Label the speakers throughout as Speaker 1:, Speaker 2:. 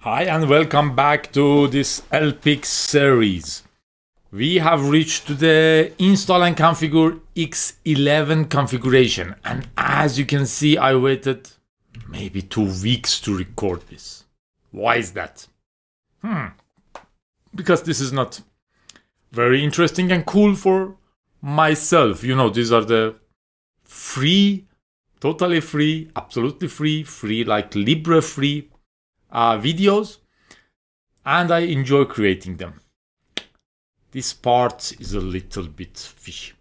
Speaker 1: Hi and welcome back to this LPIC series. We have reached to the install and configure X11 configuration, and as you can see, I waited maybe 2 weeks to record this. Why is that? Because this is not very interesting and cool for myself. You know, these are the free, totally free, absolutely free like Libre free videos, and I enjoy creating them. This part is a little bit fishy.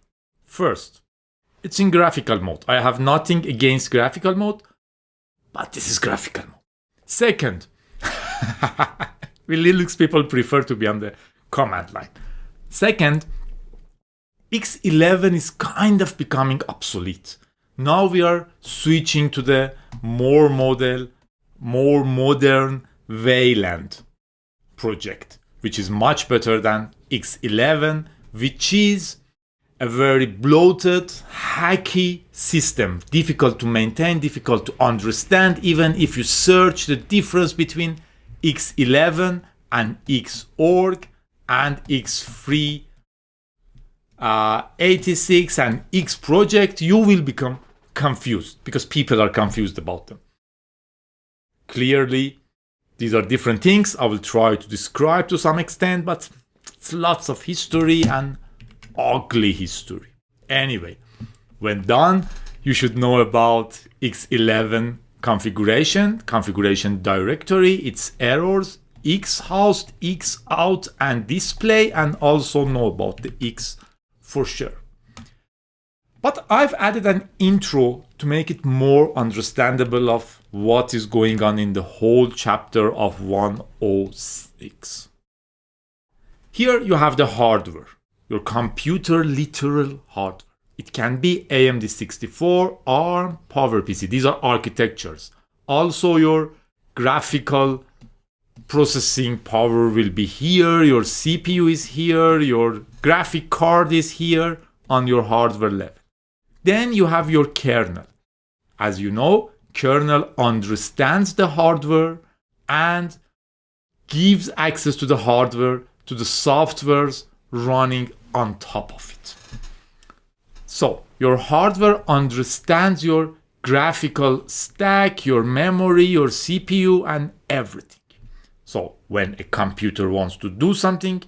Speaker 1: First, it's in graphical mode. I have nothing against graphical mode, but this is graphical mode. Second, we Linux people prefer to be on the command line. Second, X11 is kind of becoming obsolete. Now we are switching to the more modern Wayland project, which is much better than X11, which is a very bloated, hacky system, difficult to maintain, difficult to understand, even if you search the difference between X11 and Xorg and X386 and X project, you will become confused because people are confused about them. Clearly, these are different things. I will try to describe to some extent, but it's lots of history and ugly history. Anyway, when done, you should know about X11 configuration directory, its errors, xhost, xauth, and display, and also know about the X for sure. But I've added an intro to make it more understandable of what is going on in the whole chapter of 106. Here you have the hardware, your computer literal hardware. It can be AMD 64, ARM, PowerPC. These are architectures. Also your graphical processing power will be here, your CPU is here, your graphic card is here on your hardware level. Then you have your kernel. As you know, kernel understands the hardware and gives access to the hardware to the softwares running on top of it. So your hardware understands your graphical stack, your memory, your CPU, and everything. So when a computer wants to do something,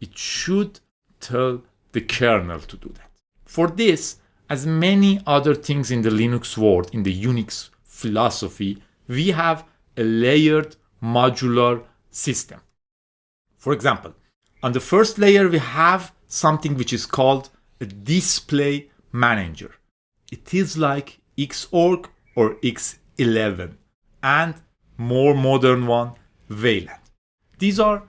Speaker 1: it should tell the kernel to do that. For this, as many other things in the Linux world, in the Unix philosophy, we have a layered modular system. For example, on the first layer, we have something which is called a display manager. It is like Xorg or X11 and more modern one, Wayland. These are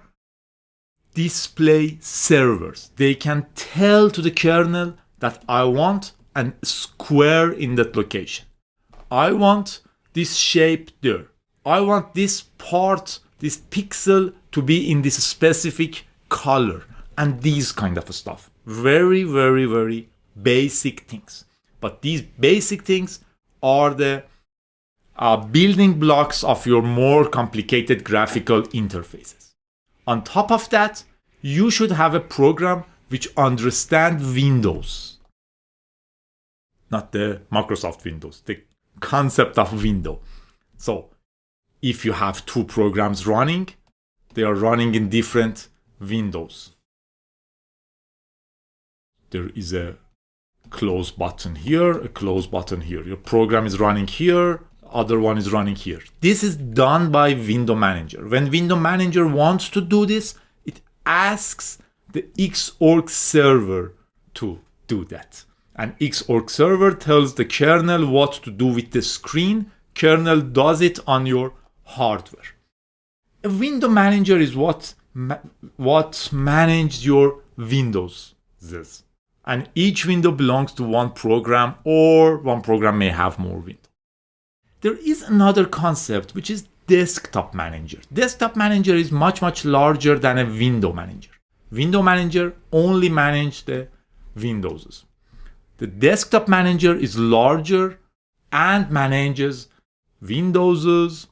Speaker 1: display servers. They can tell to the kernel that I want a square in that location. I want this shape there. I want this part, this pixel to be in this specific color and these kind of stuff. Very, very, very basic things. But these basic things are the building blocks of your more complicated graphical interfaces. On top of that, you should have a program which understands Windows. Not the Microsoft Windows, the concept of window. So if you have 2 programs running, they are running in different windows. There is a close button here, a close button here. Your program is running here, other one is running here. This is done by Window Manager. When Window Manager wants to do this, it asks the Xorg server to do that. And Xorg server tells the kernel what to do with the screen. Kernel does it on your hardware. A window manager is what manages your windows. And each window belongs to one program, or one program may have more windows. There is another concept which is desktop manager. Desktop manager is much larger than a window manager. Window manager only manages the windows. The desktop manager is larger and manages Windows,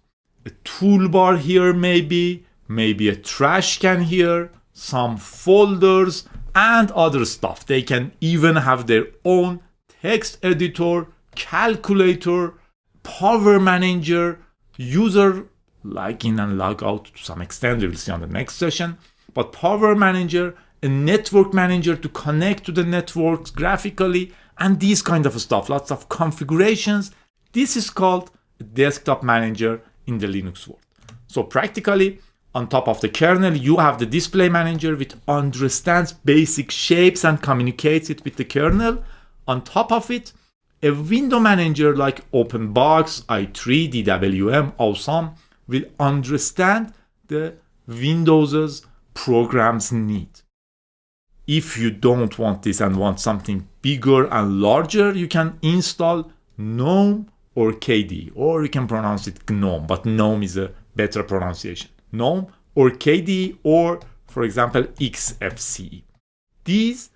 Speaker 1: a toolbar here, maybe a trash can here, some folders and other stuff. They can even have their own text editor, calculator, power manager, user login and log out to some extent, we will see on the next session, but power manager, a network manager to connect to the networks graphically, and these kind of stuff, lots of configurations. This is called a desktop manager in the Linux world. So practically, on top of the kernel, you have the display manager which understands basic shapes and communicates it with the kernel. On top of it, a window manager like openbox, i3, DWM, Awesome will understand the Windows's programs need. If you don't want this and want something bigger and larger, you can install GNOME or KDE, or you can pronounce it GNOME, but GNOME is a better pronunciation. GNOME or KDE, or for example XFCE. These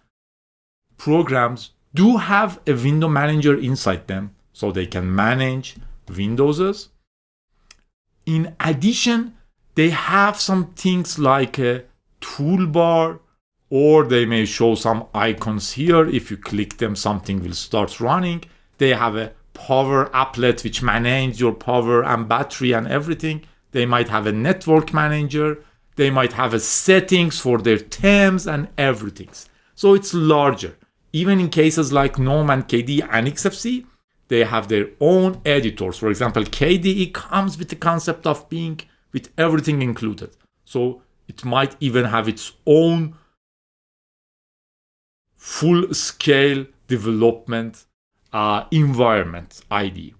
Speaker 1: programs do have a window manager inside them, so they can manage Windows's. In addition, they have some things like a toolbar, or they may show some icons here. If you click them, something will start running. They have a power applet which manages your power and battery and everything. They might have a network manager. They might have a settings for their themes and everything. So it's larger. Even in cases like GNOME and KDE and XFCE, they have their own editors. For example, KDE comes with the concept of being with everything included. So it might even have its own full-scale development environment IDE.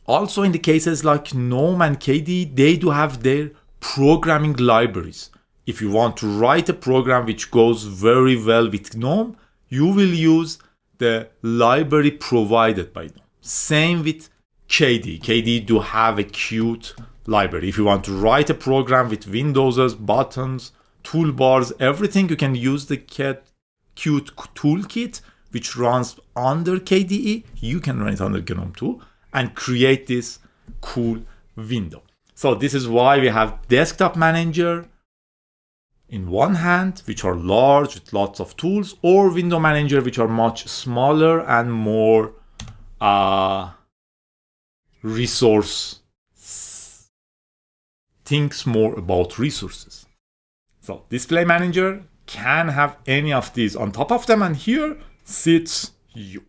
Speaker 1: Also, in the cases like GNOME and KDE, they do have their programming libraries. If you want to write a program which goes very well with GNOME, you will use the library provided by GNOME. Same with KDE. KDE do have a Qt library. If you want to write a program with Windows's, buttons, toolbars, everything, you can use the Qt toolkit, which runs under KDE. You can run it under GNOME too, and create this cool window. So this is why we have desktop manager in one hand, which are large with lots of tools, or window manager, which are much smaller and more resource, thinks more about resources. So display manager can have any of these on top of them, and here sits you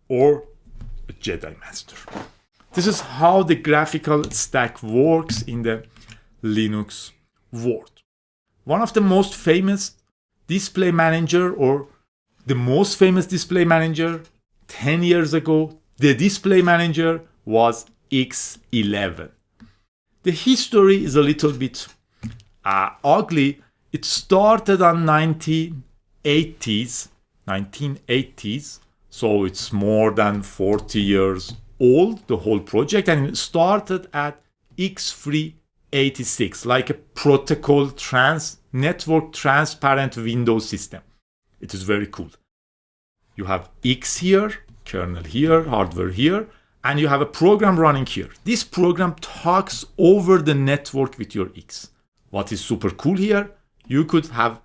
Speaker 1: or a Jedi Master. This is how the graphical stack works in the Linux world. One of the most famous display manager, or the most famous display manager 10 years ago, the display manager was X11. The history is a little bit ugly. It started on 1980s, so it's more than 40 years old, the whole project, and it started at X386, like a protocol network transparent Windows system. It is very cool. You have X here, kernel here, hardware here, and you have a program running here. This program talks over the network with your X. What is super cool here, you could have,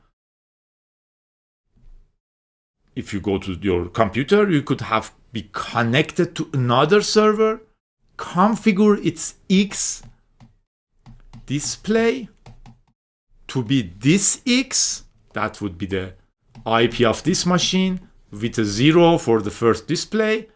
Speaker 1: if you go to your computer, you could have be connected to another server, configure its X display to be this X, that would be the IP of this machine, with a 0 for the first display.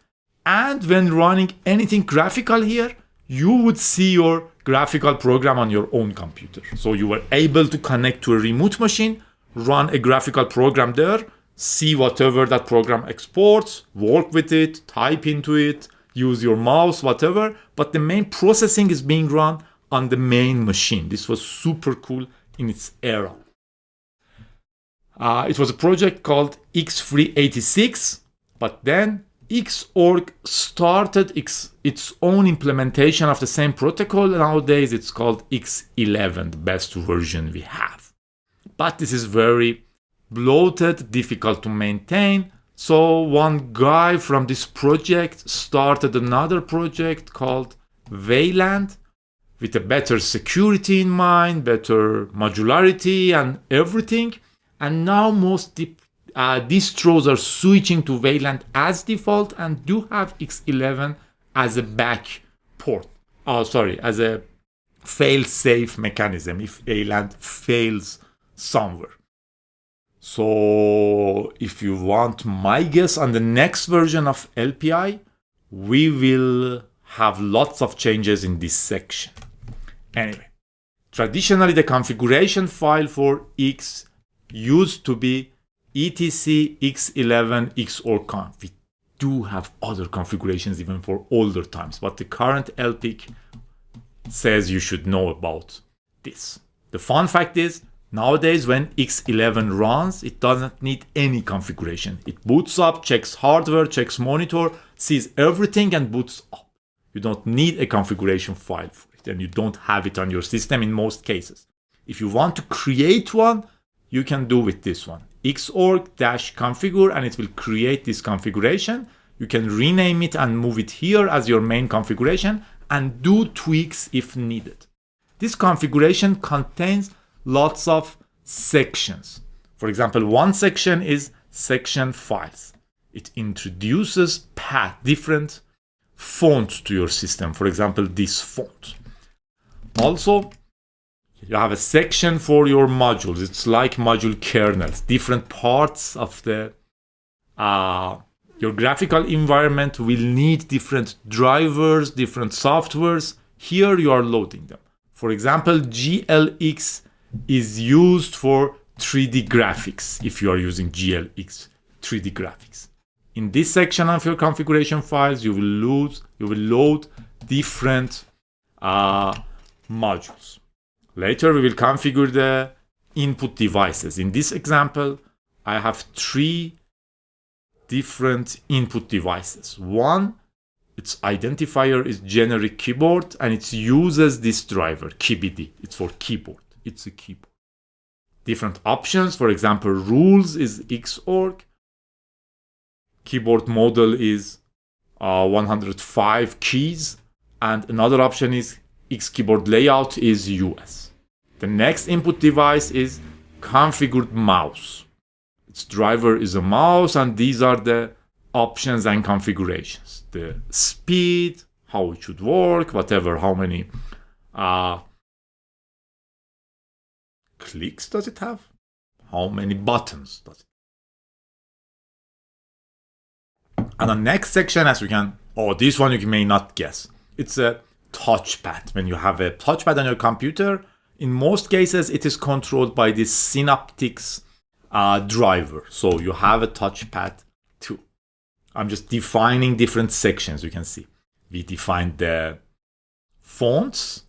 Speaker 1: And when running anything graphical here, you would see your graphical program on your own computer. So you were able to connect to a remote machine, run a graphical program there, see whatever that program exports, work with it, type into it, use your mouse, whatever. But the main processing is being run on the main machine. This was super cool in its era. It was a project called X386, but then Xorg started its own implementation of the same protocol. Nowadays it's called X11, the best version we have. But this is very bloated, difficult to maintain. So one guy from this project started another project called Wayland, with a better security in mind, better modularity and everything. And now most distros are switching to Wayland as default and do have X11 as a back port. As a fail-safe mechanism if Wayland fails somewhere. So if you want my guess on the next version of LPI, we will have lots of changes in this section. Anyway, traditionally the configuration file for X used to be etc x11 xorg-conf. We do have other configurations even for older times, but the current LPIC says you should know about this. The fun fact is, nowadays when X11 runs, it doesn't need any configuration. It boots up, checks hardware, checks monitor, sees everything and boots up. You don't need a configuration file for it, and you don't have it on your system in most cases. If you want to create one, you can do with this one. xorg-configure, and it will create this configuration. You can rename it and move it here as your main configuration and do tweaks if needed. This configuration contains lots of sections. For example, one section is section files. It introduces different fonts to your system. For example, this font. Also, you have a section for your modules. It's like module kernels. Different parts of the your graphical environment will need different drivers, different softwares. Here you are loading them. For example, GLX is used for 3D graphics if you are using GLX 3D graphics. In this section of your configuration files, you will load different modules. Later, we will configure the input devices. In this example, I have 3 different input devices. One, its identifier is generic keyboard, and it uses this driver, KBD. It's for keyboard. It's a keyboard. Different options, for example, rules is Xorg. Keyboard model is 105 keys, and another option is X keyboard layout is US. The next input device is configured mouse. Its driver is a mouse, and these are the options and configurations. The speed, how it should work, whatever, how many clicks does it have? How many buttons does it? And the next section, as you can, this one you may not guess. It's a touchpad. When you have a touchpad on your computer, in most cases, it is controlled by this Synaptics driver. So you have a touchpad too. I'm just defining different sections, you can see. We defined the fonts,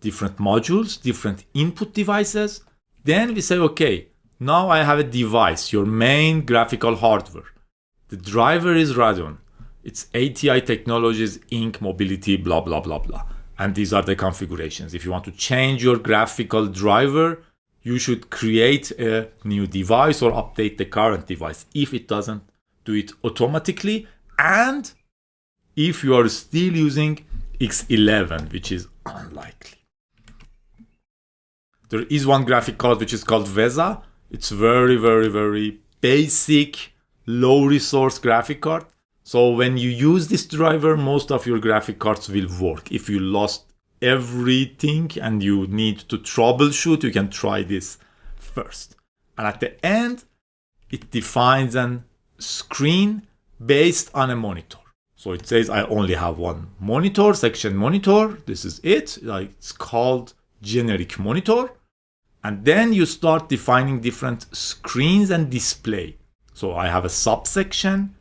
Speaker 1: different modules, different input devices. Then we say, okay, now I have a device, your main graphical hardware. The driver is Radeon. It's ATI Technologies, Inc. Mobility, blah, blah, blah, blah. And these are the configurations. If you want to change your graphical driver, you should create a new device or update the current device if it doesn't do it automatically. And if you are still using X11, which is unlikely. There is one graphic card which is called VESA. It's very, very, very basic, low resource graphic card. So when you use this driver, most of your graphic cards will work. If you lost everything and you need to troubleshoot, you can try this first. And at the end, it defines a screen based on a monitor. So it says I only have one monitor, section monitor. This is it. It's called generic monitor. And then you start defining different screens and display. So I have a subsection,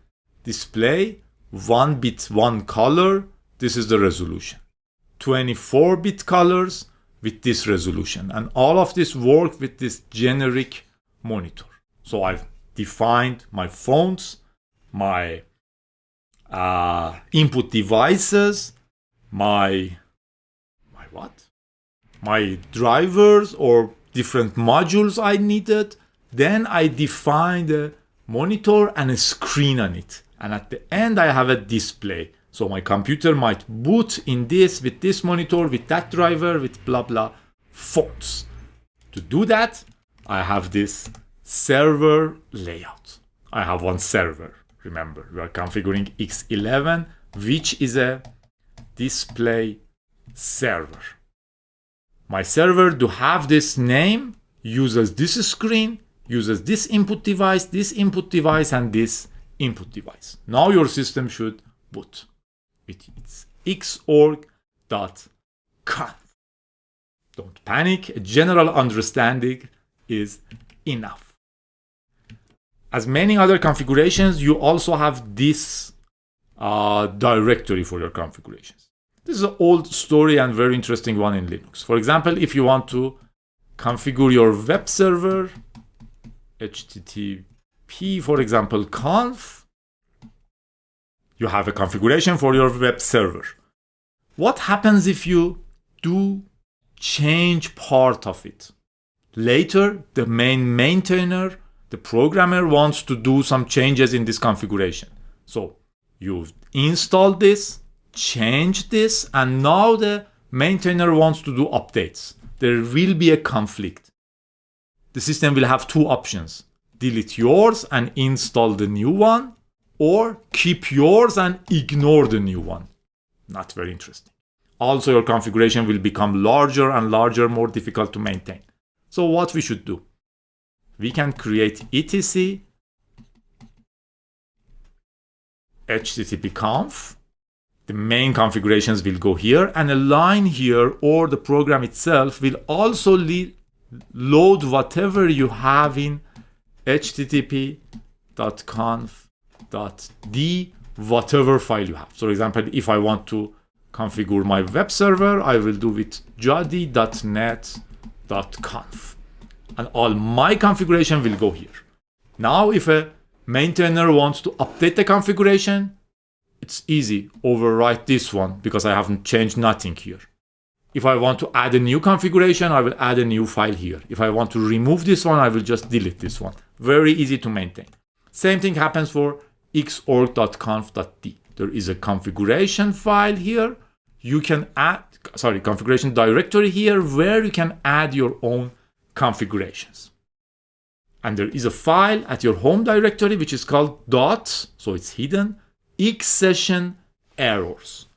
Speaker 1: display, 1 bit, 1 color. This is the resolution. 24-bit colors with this resolution. And all of this work with this generic monitor. So I've defined my fonts, my input devices, my drivers or different modules I needed. Then I defined a monitor and a screen on it. And at the end, I have a display. So my computer might boot in this, with this monitor, with that driver, with blah blah fonts. To do that, I have this server layout. I have one server. Remember, we are configuring X11, which is a display server. My server to have this name uses this screen, uses this input device, and this input device. Now your system should boot. It's xorg.conf. Don't panic, a general understanding is enough. As many other configurations, you also have this directory for your configurations. This is an old story and very interesting one in Linux. For example, if you want to configure your web server, HTTP, for example, conf, you have a configuration for your web server. What happens if you do change part of it? Later, the main maintainer, the programmer, wants to do some changes in this configuration. So you've installed this, changed this, and now the maintainer wants to do updates. There will be a conflict. The system will have two options: delete yours and install the new one, or keep yours and ignore the new one. Not very interesting. Also, your configuration will become larger and larger, more difficult to maintain. So what we should do? We can create etc http-conf. The main configurations will go here, and a line here, or the program itself, will also load whatever you have in http.conf.d, whatever file you have. So, for example, if I want to configure my web server, I will do with jody.net.conf, and all my configuration will go here. Now, if a maintainer wants to update the configuration, it's easy. Overwrite this one because I haven't changed nothing here. If I want to add a new configuration, I will add a new file here. If I want to remove this one, I will just delete this one. Very easy to maintain. Same thing happens for xorg.conf.d. There is a configuration file here. You can add, configuration directory here where you can add your own configurations. And there is a file at your home directory which is called dot, so it's hidden, X session errors.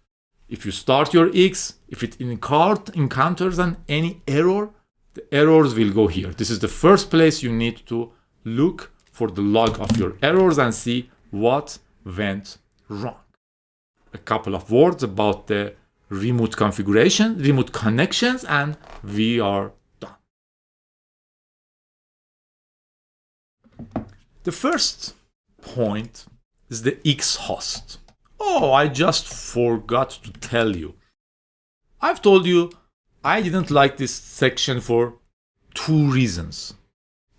Speaker 1: If you start your X, if it encounters any error, the errors will go here. This is the first place you need to look for the log of your errors and see what went wrong. A couple of words about the remote configuration, remote connections, and we are done. The first point is the xhost. Oh, I just forgot to tell you. I've told you I didn't like this section for two reasons.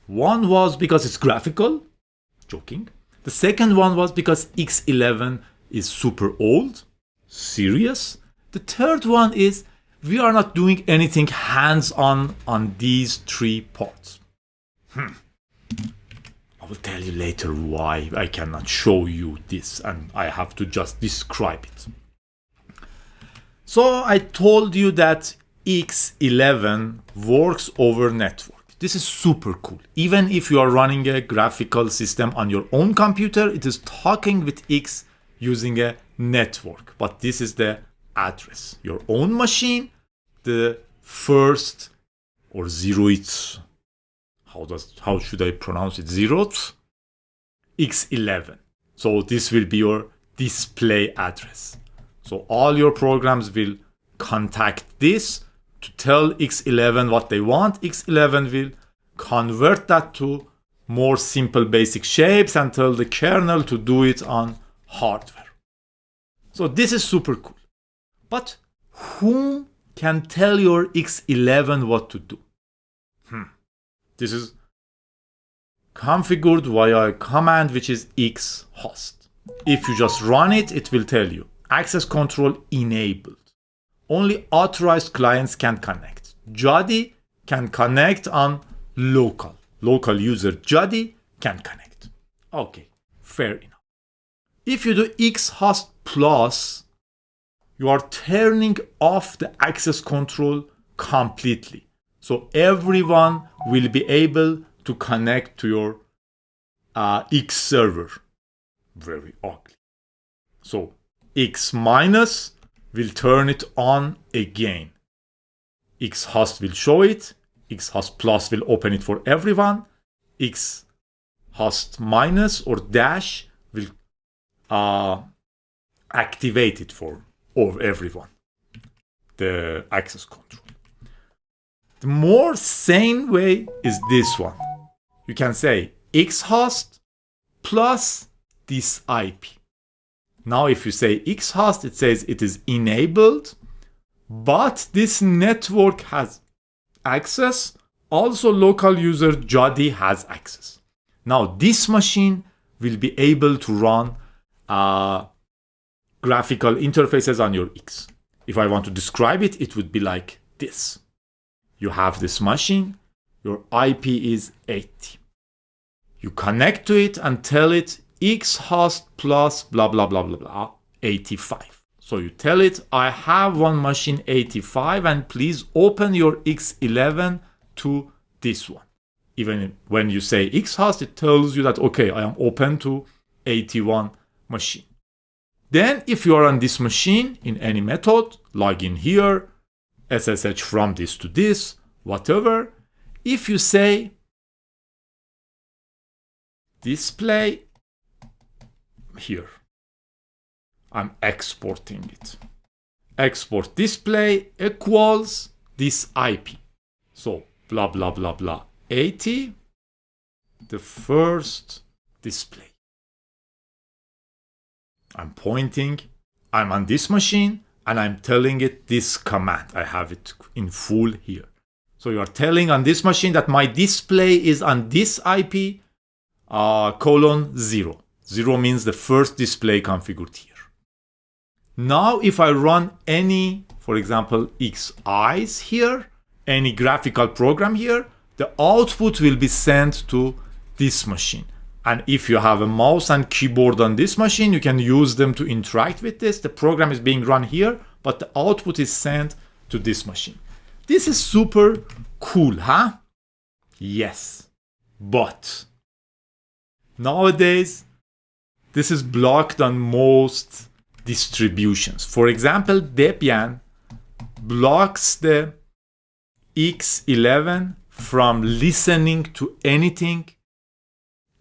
Speaker 1: One was because it's graphical, joking. The second one was because X11 is super old, serious. The third one is we are not doing anything hands-on on these three parts. I will tell you later why I cannot show you this and I have to just describe it. So I told you that X11 works over network. This is super cool. Even if you are running a graphical system on your own computer, it is talking with X using a network. But this is the address. Your own machine, the first or zeroth. How should I pronounce it? Zeroth? X11. So this will be your display address. So all your programs will contact this to tell X11 what they want. X11 will convert that to more simple basic shapes and tell the kernel to do it on hardware. So this is super cool. But who can tell your X11 what to do? This is configured via a command which is xhost. If you just run it, it will tell you access control enabled. Only authorized clients can connect. Jody can connect on local. Local user Jody can connect. Okay, fair enough. If you do xhost plus you are turning off the access control completely. So everyone will be able to connect to your X server. Very ugly. So X minus will turn it on again. Xhost will show it. Xhost plus will open it for everyone. Xhost minus or dash will activate it for everyone, the access control. The more sane way is this one. You can say xhost plus this IP. Now if you say xhost, it says it is enabled, but this network has access. Also local user Jody has access. Now this machine will be able to run graphical interfaces on your X. If I want to describe it, it would be like this. You have this machine, your IP is 80. You connect to it and tell it xhost plus blah blah blah blah blah 85. So you tell it, I have one machine 85 and please open your X11 to this one. Even when you say xhost, it tells you that, okay, I am open to 81 machine. Then if you are on this machine in any method, log in here, SSH from this to this, whatever. If you say display here, I'm exporting it. Export display equals this IP. So blah blah blah blah 80, the first display. I'm pointing, I'm on this machine, and I'm telling it this command. I have it in full here. So you are telling on this machine that my display is on this IP :0. 0 means the first display configured here. Now if I run any, for example, xeyes here, any graphical program here, the output will be sent to this machine. And if you have a mouse and keyboard on this machine, you can use them to interact with this. The program is being run here, but the output is sent to this machine. This is super cool, huh? Yes. But nowadays, this is blocked on most distributions. For example, Debian blocks the X11 from listening to anything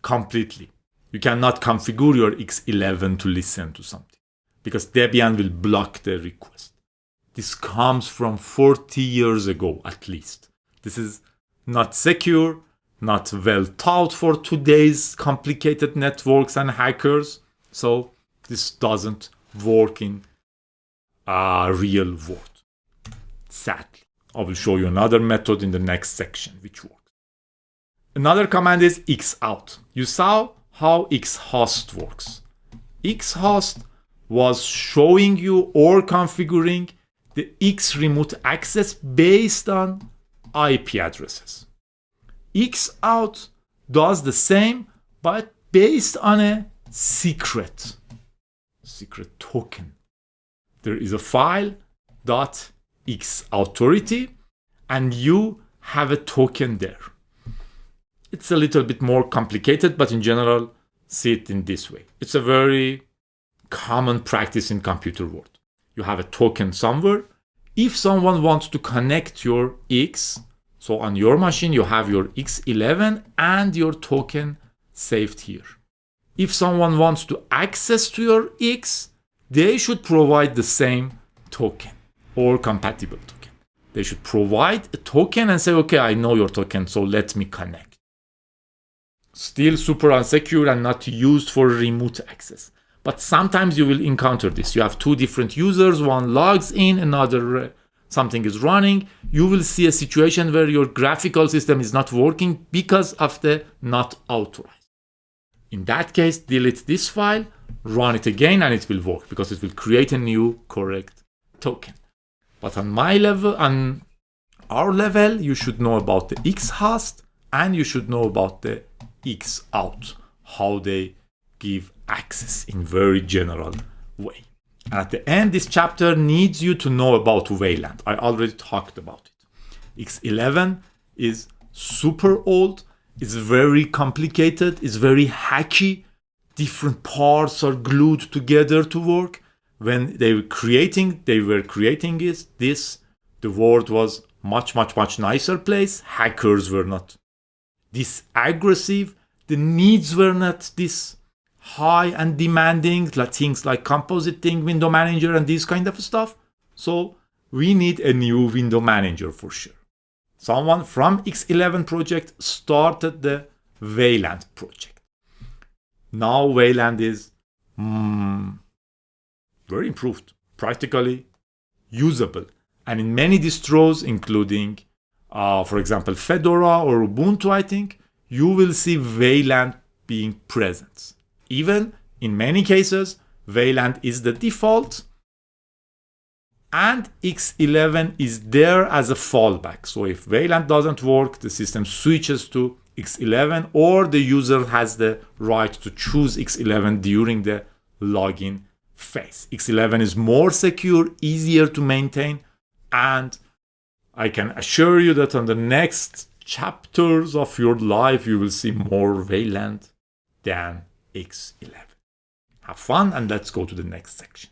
Speaker 1: completely. You cannot configure your X11 to listen to something because Debian will block the request. This comes from 40 years ago at least. This is not secure, not well taught for today's complicated networks and hackers. So this doesn't work in a real world. Sadly. I will show you another method in the next section which works. Another command is xauth. You saw how xhost works. Xhost was showing you or configuring the X remote access based on IP addresses. Xauth does the same, but based on a secret token. There is a file .xauthority and you have a token there. It's a little bit more complicated, but in general, see it in this way. It's a very common practice in computer world. You have a token somewhere. If someone wants to connect your X, so on your machine, you have your X11 and your token saved here. If someone wants to access to your X, they should provide the same token or compatible token. They should provide a token and say, okay, I know your token, so let me connect. Still super unsecure and not used for remote access. But sometimes you will encounter this. You have two different users, one logs in, another something is running. You will see a situation where your graphical system is not working because of the not authorized. In that case, delete this file, run it again, and it will work because it will create a new correct token. But on my level, on our level, you should know about the xhost and you should know about the xauth, how they give access in very general way. And at the end, this chapter needs you to know about Wayland. I already talked about it. X11 is super old. It's very complicated. It's very hacky. Different parts are glued together to work. When they were creating this, the world was much nicer place. Hackers were not this aggressive. The needs were not this high and demanding, like things like compositing, window manager, and this kind of stuff. So we need a new window manager for sure. Someone from X11 project started the Wayland project. Now Wayland is very improved, practically usable. And in many distros, including, for example, Fedora or Ubuntu, I think, you will see Wayland being present. Even in many cases, Wayland is the default, and X11 is there as a fallback. So if Wayland doesn't work, the system switches to X11, or the user has the right to choose X11 during the login phase. X11 is more secure, easier to maintain, and I can assure you that on the next chapters of your life, you will see more Wayland than X11. Have fun, and let's go to the next section.